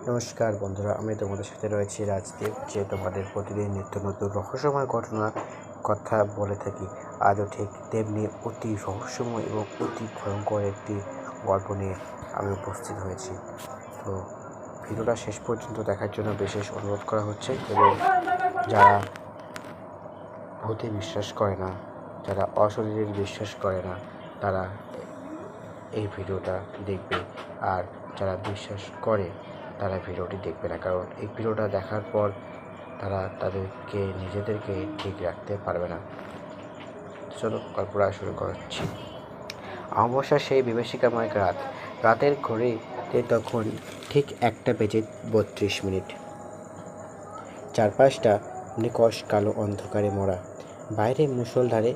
নমস্কার বন্ধুরা, আমি তোমাদের সাথে রয়েছি রাজদীপ, যে তোমাদের প্রতিদিন নিত্য নতুন রহস্যময় ঘটনার কথা বলে থাকি। আজও ঠিক তেমনি অতি রহস্যময় এবং অতি ভয়ঙ্কর একটি গল্প নিয়ে আমি উপস্থিত হয়েছি। তো ভিডিওটা শেষ পর্যন্ত দেখার জন্য বিশেষ অনুরোধ করা হচ্ছে। এবং যারা ভূতে বিশ্বাস করে না, যারা অশরীরে বিশ্বাস করে না, তারা এই ভিডিওটা দেখবে। আর যারা বিশ্বাস করে তারা ভিডিওটি দেখবে না, কারণ এই ভিডিওটা দেখার পর তারা তাদেরকে নিজেদেরকে ঠিক রাখতে পারবে না। চলো গল্পটা শুরু করছি। অমাবস্যার সেই বিভীষিকাময় রাতের ঘড়িতে তখন ঠিক 1:32 চারপাশটা নিকষ কালো অন্ধকারে মোড়া। বাইরে মুষলধারে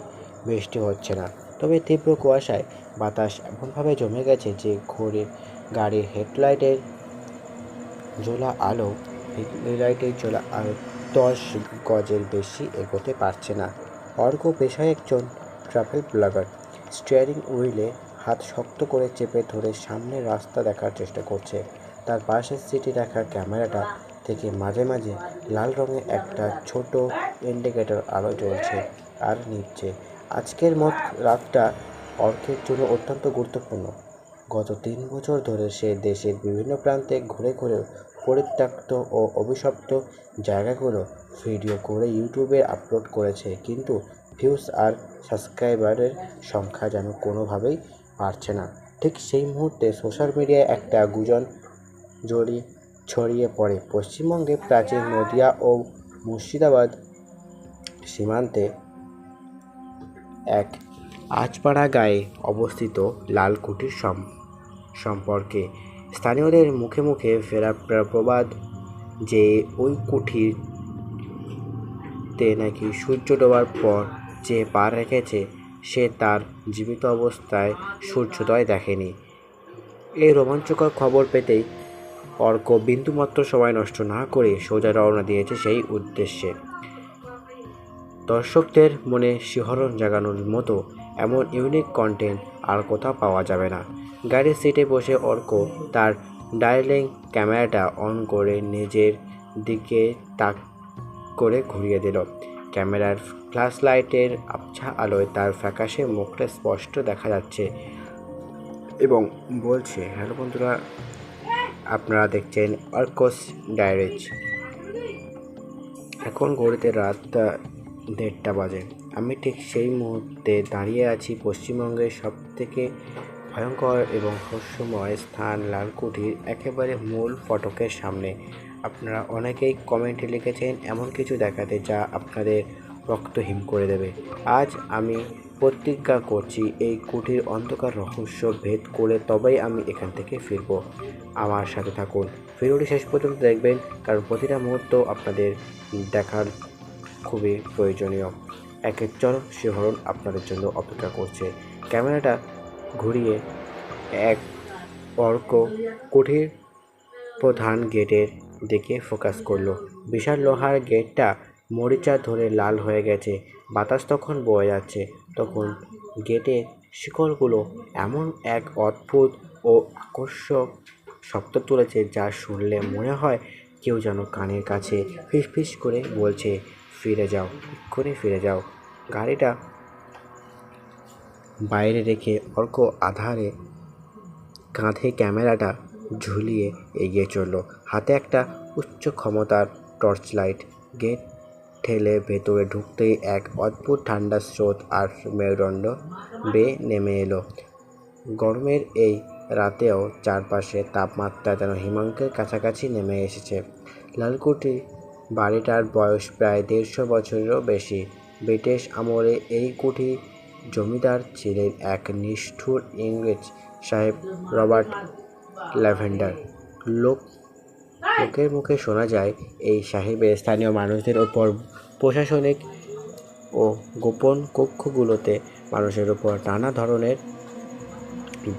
বৃষ্টি হচ্ছে না, তবে তীব্র কুয়াশায় বাতাস এমনভাবে জমে গেছে যে গাড়ির হেডলাইটের জ্বলা আলো 10 গজের বেশি এগোতে পারছে না। অর্ক পেশায় একজন ট্রাভেল ব্লগার। স্টিয়ারিং হুইলে হাত শক্ত করে চেপে ধরে সামনের রাস্তা দেখার চেষ্টা করছে। তার পাশের সিটে রাখা ক্যামেরাটা থেকে মাঝে মাঝে লাল রঙের একটা ছোট ইন্ডিকেটর আলো জ্বলছে আর নিচ্ছে। আজকের রাতটা অর্কের জন্য অত্যন্ত গুরুত্বপূর্ণ। গত 3 বছর ধরে সে দেশের বিভিন্ন প্রান্তে ঘুরে ঘুরে পরিত্যক্ত ও অভিশপ্ত জায়গাগুলো ভিডিও করে ইউটিউবে আপলোড করেছে, কিন্তু ভিউজ আর সাবস্ক্রাইবারের সংখ্যা যেন কোনোভাবেই বাড়ছে না। ঠিক সেই মুহূর্তে সোশ্যাল মিডিয়ায় একটা গুজব ছড়িয়ে পড়ে। পশ্চিমবঙ্গে প্রাচীন নদিয়া ও মুর্শিদাবাদ সীমান্তে এক আজপাড়া গায়ে অবস্থিত লালকুঠির সম্পর্কে স্থানীয়দের মুখে মুখে ফেরা প্রবাদ যে ওই কুঠিরতে নাকি সূর্য ডোবার পর যে পা রেখেছে সে তার জীবিত অবস্থায় সূর্যোদয় দেখেনি। এই রোমাঞ্চকর খবর পেতেই অর্ক বিন্দুমাত্র সময় নষ্ট না করে সোজা রওনা দিয়েছে সেই উদ্দেশ্যে। দর্শকদের মনে শিহরণ জাগানোর মতো এমন ইউনিক কন্টেন্ট আর কোথাও পাওয়া যাবে না। গাড়ির সিটে বসে অর্ক তার ডায়ালিং ক্যামেরাটা অন করে নিজের দিকে তাক করে ঘুরিয়ে দিল। ক্যামেরার ফ্ল্যাশ লাইটের আবছা আলোয় তার ফ্যাকাশে মুখটা স্পষ্ট দেখা যাচ্ছে এবং বলছে, হ্যালো বন্ধুরা, আপনারা দেখছেন অর্কস ডায়েরিজ। এখন ঘড়িতে রাত 1:30 বাজে। আমি ঠিক সেই মুহূর্তে দাঁড়িয়ে আছি পশ্চিমবঙ্গের সবথেকে ভয়ঙ্কর এবং রহস্যময় স্থান লালকুঠির একেবারে মূল ফটকের সামনে। আপনারা অনেকেই কমেন্টে লিখেছেন এমন কিছু দেখাতে যা আপনাদের রক্ত হিম করে দেবে। আজ আমি প্রতিজ্ঞা করছি এই কুঠির অন্ধকার রহস্য ভেদ করে তবেই আমি এখান থেকে ফিরব। আমার সাথে থাকুন, ভিডিওটি শেষ পর্যন্ত দেখবেন, কারণ প্রতিটা মুহূর্ত আপনাদের দেখার খুবই প্রয়োজনীয়। একের চরম শিহরণ আপনাদের জন্য অপেক্ষা করছে। ক্যামেরাটা ঘুরিয়ে অর্ক কুঠির প্রধান গেটের দিকে ফোকাস করলো। বিশাল লোহার গেটটা মরিচা ধরে লাল হয়ে গেছে, বাতাস তখন বয়ে যাচ্ছে। তখন গেটের শিকলগুলো এমন এক অদ্ভুত ও আকর্ষক শব্দ তুলেছে যা শুনলে মনে হয় কেউ যেন কানের কাছে ফিসফিস করে বলছে, ফিরে যাও, এক্ষুনি ফিরে যাও। গাড়িটা বাইরে রেখে অর্ক আধারে কাঁধে ক্যামেরাটা ঝুলিয়ে এগিয়ে চলল। হাতে একটা উচ্চ ক্ষমতার টর্চ লাইট। গেট ঠেলে ভেতরে ঢুকতেই এক অদ্ভুত ঠান্ডা স্রোত আর মেরুদণ্ড বেয়ে নেমে এলো। গরমের এই রাতেও চারপাশে তাপমাত্রা যেন হিমাঙ্কের কাছাকাছি নেমে এসেছে। লালকুঠি বাড়িটার বয়স প্রায় 150 বছরেরও বেশি। ব্রিটিশ আমলে এই কুঠির জমিদার ছিলেন এক নিষ্ঠুর ইংরেজ সাহেব রবার্ট ল্যাভেন্ডার। লোকের মুখে শোনা যায় এই সাহেবের স্থানীয় মানুষদের ওপর প্রশাসনিক ও গোপন কক্ষগুলোতে মানুষের ওপর নানা ধরনের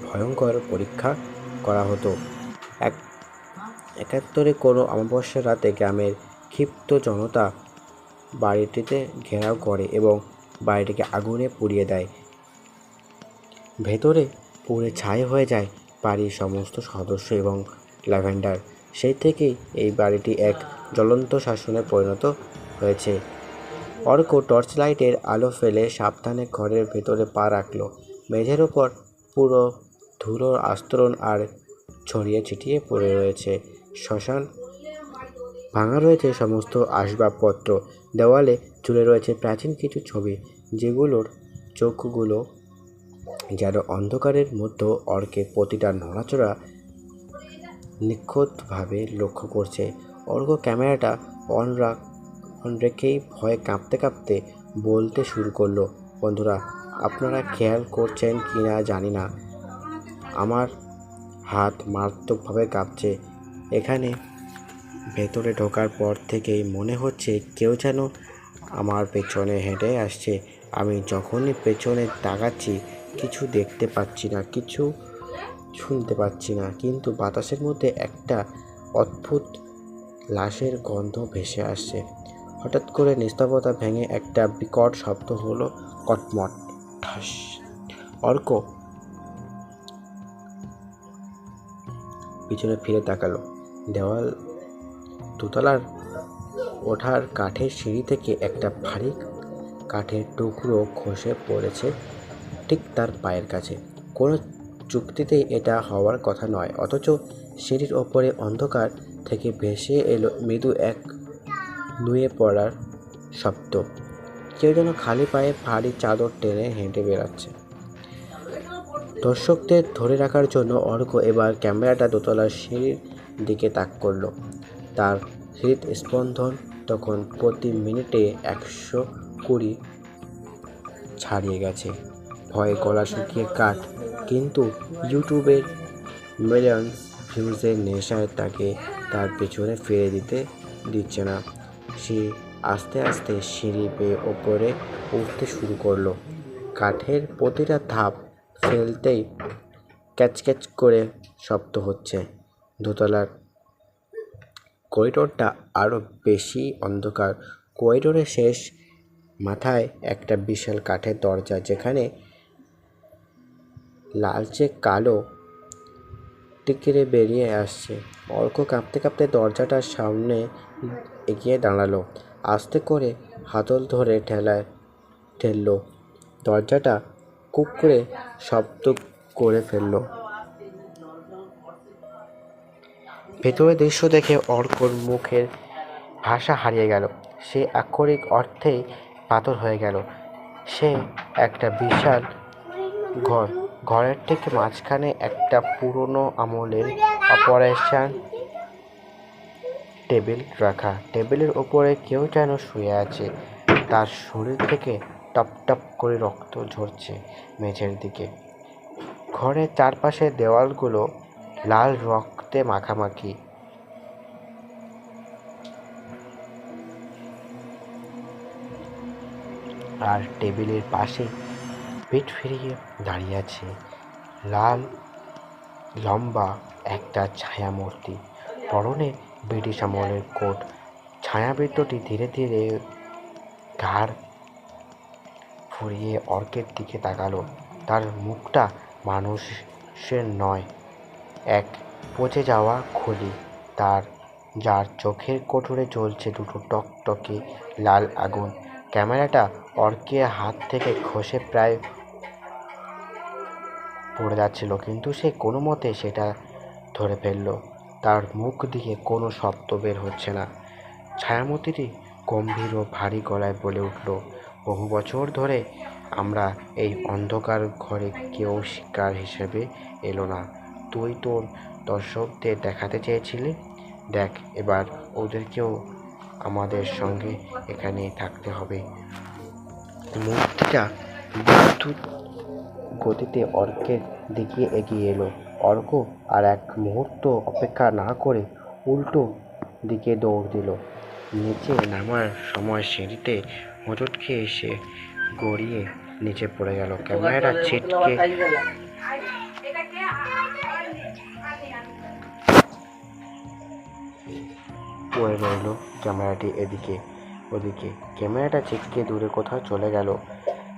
ভয়ঙ্কর পরীক্ষা করা হতো। 71 কোনো অমাবস্যার রাতে গ্রামের ক্ষিপ্ত জনতা বাড়িটিতে ঘেরাও করে এবং বাড়িটিকে আগুনে পুড়িয়ে দেয়। ভেতরে পুড়ে ছাই হয়ে যায় বাড়ির সমস্ত সদস্য এবং ল্যাভেন্ডার। সেই থেকেই এই বাড়িটি এক জ্বলন্ত শাসনে পরিণত হয়েছে। অর্ক টর্চ লাইটের আলো ফেলে সাবধানে ঘরের ভেতরে পা রাখল। মেঝের ওপর পুরো ধুলোর আস্তরণ আর ছড়িয়ে ছিটিয়ে পড়ে রয়েছে শ্মশান। ভাঙা রয়েছে সমস্ত আসবাবপত্র। দেওয়ালে ঝুলে রয়েছে প্রাচীন কিছু ছবি, যেগুলোর চোখগুলো যেন অন্ধকারের মধ্যে অর্কের প্রতিটা নড়াচড়া নিখুঁতভাবে লক্ষ্য করছে। অর্ক ক্যামেরাটা অন রেখেই ভয়ে কাঁপতে কাঁপতে বলতে শুরু করলো, বন্ধুরা, আপনারা খেয়াল করছেন কি না জানি না, আমার হাত মারাত্মকভাবে কাঁপছে। এখানে ভেতরে ঢোকার পর থেকেই মনে হচ্ছে কেউ যেন আমার পেছনে হেঁটে আসছে। আমি যখনই পেছনে তাকাচ্ছি কিছু দেখতে পাচ্ছি না, কিছু শুনতে পাচ্ছি না, কিন্তু বাতাসের মধ্যে একটা অদ্ভুত লাশের গন্ধ ভেসে আসছে। হঠাৎ করে নিস্তব্ধতা ভেঙে একটা বিকট শব্দ হলো, কটমট ঠাস। অর্ক পিছনে ফিরে তাকালো। দেওয়াল দোতলার ওঠার কাঠের সিঁড়ি থেকে একটা ভারী কাঠের টুকরো খসে পড়েছে ঠিক তার পায়ের কাছে। কোনো যুক্তিতেই এটা হওয়ার কথা নয়, অথচ সিঁড়ির ওপরে অন্ধকার থেকে ভেসে এলো মৃদু এক নুয়ে পড়ার শব্দ। কেউ যেন খালি পায়ে ভারী চাদর টেনে হেঁটে বেড়াচ্ছে। দর্শকদের ধরে রাখার জন্য অর্ক এবার ক্যামেরাটা দোতলার সিঁড়ির দিকে তাক করলো। তার হৃদস্পন্দন তখন প্রতি মিনিটে 120 ছাড়িয়ে গেছে। ভয়ে গলা শুকিয়ে কাঠ, কিন্তু ইউটিউবের মিলিয়ন ভিউজের নেশায় তাকে তার পেছনে ফিরে দিচ্ছে না। সে আস্তে আস্তে সিঁড়ি বেয়ে ওপরে উঠতে শুরু করলো। কাঠের প্রতিটা ধাপ ফেলতেই ক্যাচ করে শব্দ হচ্ছে। দোতলার করিডোরটা আরও বেশি অন্ধকার। করিডোরের শেষ মাথায় একটা বিশাল কাঠের দরজা, যেখানে লালচে কালো টিকিরে বেরিয়ে আসছে। অর্ক কাঁপতে কাঁপতে দরজাটার সামনে এগিয়ে দাঁড়ালো। আস্তে করে হাতল ধরে ঠেললো। দরজাটা কুক করে শব্দ করে ফেললো। ভেতরের দৃশ্য দেখে অর্কর মুখের ভাষা হারিয়ে গেল। সে আক্ষরিক অর্থেই পাথর হয়ে গেল। সে একটা বিশাল ঘর, ঘরের ঠিক মাঝখানে একটা পুরনো আমলের অপারেশন টেবিল রাখা। টেবিলের ওপরে কেউ যেন শুয়ে আছে। তার শরীর থেকে টপ টপ করে রক্ত ঝরছে মেঝের দিকে। ঘরের চারপাশের দেওয়ালগুলো লাল রক্তে মাখামাখি। আর টেবিলের পাশে পিঠ ফিরিয়ে দাঁড়িয়ে আছে লাল লম্বা একটা ছায়ামূর্তি, পরনে ব্রিটিশ আমলের কোট। ছায়াবৃত্তটি ধীরে ধীরে ঘাড় ফুরিয়ে অর্কের দিকে তাকালো। তার মুখটা মানুষের নয়, এক পচে যাওয়া খুলি, যার চোখের কোটরে জ্বলছে দুটো টকটকে লাল আগুন। ক্যামেরাটা অর্কের হাত থেকে খসে প্রায় পড়ে যাচ্ছিল, কিন্তু সে কোনো মতে সেটা ধরে ফেলল। তার মুখ দিয়ে কোনো শব্দ বের হচ্ছে না। ছায়ামূর্তিটি গম্ভীর ও ভারী গলায় বলে উঠল, বহু বছর ধরে আমরা এই অন্ধকার ঘরে কেউ শিকার হিসেবে এলো না। তুই তোর দর্শকদের দেখাতে চেয়েছিলি, দেখ এবার ওদেরকেও আমাদের সঙ্গে এখানে থাকতে হবে। মূর্তিটা বিদ্যুৎ গতিতে অর্কের দিকে এগিয়ে এলো। অর্ক আর এক মুহূর্ত অপেক্ষা না করে উল্টো দিকে দৌড় দিল। নিচে নামার সময় সিঁড়িতে হোঁচট খেয়ে সে গড়িয়ে নিচে পড়ে গেল। ক্যামেরাটা ছিটকে পড়ে রইল। ক্যামেরাটি এদিকে ওদিকে, ক্যামেরাটা ছিটকে দূরে কোথাও চলে গেল,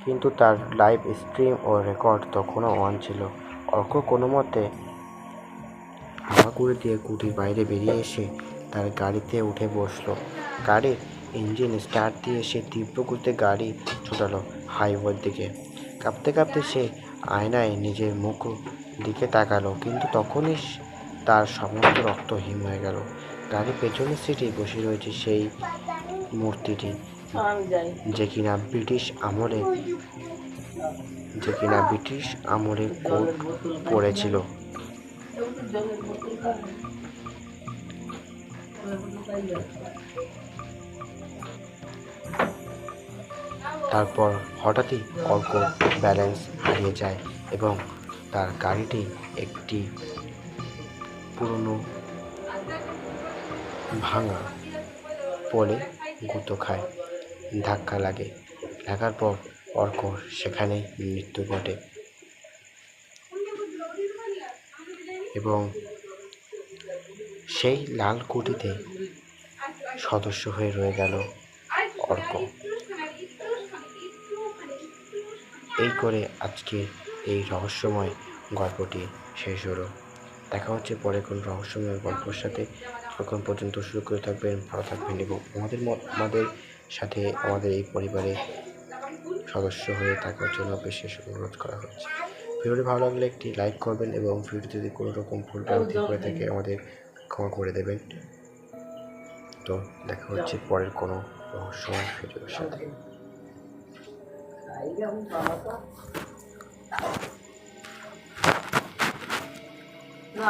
কিন্তু তার লাইভ স্ট্রিম ও রেকর্ড তখনও অন ছিল। অর্ক কোনো মতে হাত করে দিয়ে কুটির বাইরে বেরিয়ে এসে তার গাড়িতে উঠে বসলো। গাড়ির ইঞ্জিন স্টার্ট দিয়ে সে তীব্র গতিতে গাড়ি ছোটালো হাইওয়ের দিকে। কাঁপতে কাঁপতে সে আয়নায় নিজের মুখ দিকে তাকালো, কিন্তু তখনই তার সমস্ত রক্ত হিম হয়ে গেল। গাড়ির পেছনের সিটে বসে রয়েছে সেই মূর্তিটি, যে কিনা ব্রিটিশ আমলে কোট পরেছিল। তারপর হঠাৎই অর্ক ব্যালেন্স হারিয়ে যায় এবং তার গাড়িটি একটি পুরনো ভাঙা পোলে গুঁতো খায়, ধাক্কা লাগার পর অর্ক সেখানেই মৃত্যু ঘটে এবং সেই লাল কুটিতে সদস্য হয়ে রয়ে গেল অর্ক। এই করে আজকে এই রহস্যময় গল্পটি শেষ হলো। দেখা হচ্ছে পরে কোন রহস্যময় গল্পের সাথে। তখন পর্যন্ত শুরু করে থাকবেন, ভালো থাকবেন এবং আমাদের সাথে আমাদের এই পরিবারে সদস্য হয়ে থাকার জন্য বিশেষ অনুরোধ করা হচ্ছে। ভিডিওটি ভালো লাগলে একটি লাইক করবেন এবং ভিডিওটি যদি কোনো রকম ভুল ভ্রান্তি করে থাকে আমাদের ক্ষমা করে দেবেন। তো দেখা হচ্ছে পরের কোনো রহস্যময় ভিডিওর সাথে। না